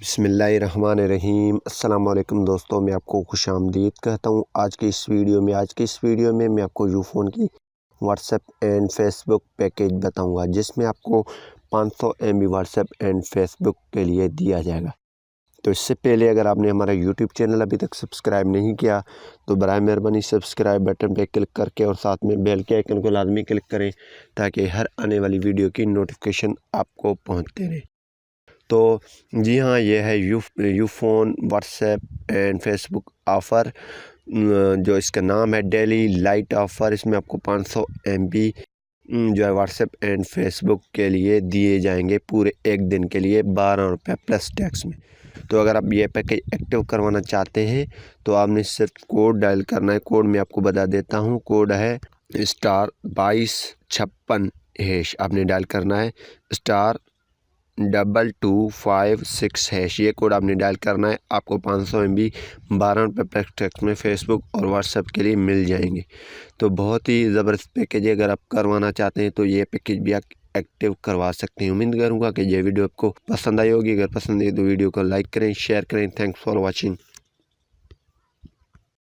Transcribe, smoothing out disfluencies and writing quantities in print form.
बिस्मिल्लाहिर्रहमानिर्रहीम। अस्सलाम वालेकुम दोस्तों, मैं आपको खुशामदीद कहता हूँ। आज की इस वीडियो में मैं आपको यूफ़ोन की व्हाट्सएप एंड फेसबुक पैकेज बताऊँगा, जिसमें आपको 500 MB व्हाट्सएप एंड फेसबुक के लिए दिया जाएगा। तो इससे पहले अगर आपने हमारा यूट्यूब चैनल अभी तक सब्सक्राइब नहीं किया तो बराए मेहरबानी सब्सक्राइब बटन पर क्लिक करके और साथ में बेल के आइकन को लाजमी क्लिक करें, ताकि हर आने वाली वीडियो की नोटिफिकेशन आपको पहुँचते रहे। तो जी हाँ, ये है यूफ़ोन व्हाट्सएप एंड फेसबुक ऑफ़र, जो इसका नाम है डेली लाइट ऑफ़र। इसमें आपको 500 MB जो है व्हाट्सएप एंड फेसबुक के लिए दिए जाएंगे पूरे एक दिन के लिए, 12 रुपये प्लस टैक्स में। तो अगर आप ये पैकेज एक्टिव करवाना चाहते हैं तो आपने सिर्फ कोड डायल करना है। कोड मैं आपको बता देता हूँ। कोड है *2256#। आपने डायल करना है *2256#। ये कोड आपने डायल करना है। आपको 500 MB 12 रुपये प्लस टैक्स में फेसबुक और व्हाट्सएप के लिए मिल जाएंगे। तो बहुत ही ज़बरदस्त पैकेज है। अगर आप करवाना चाहते हैं तो ये पैकेज भी आप एक्टिव करवा सकते हैं। उम्मीद करूँगा कि ये वीडियो आपको पसंद आई होगी। अगर पसंद आई तो वीडियो को लाइक करें, शेयर करें। Thanks for watching.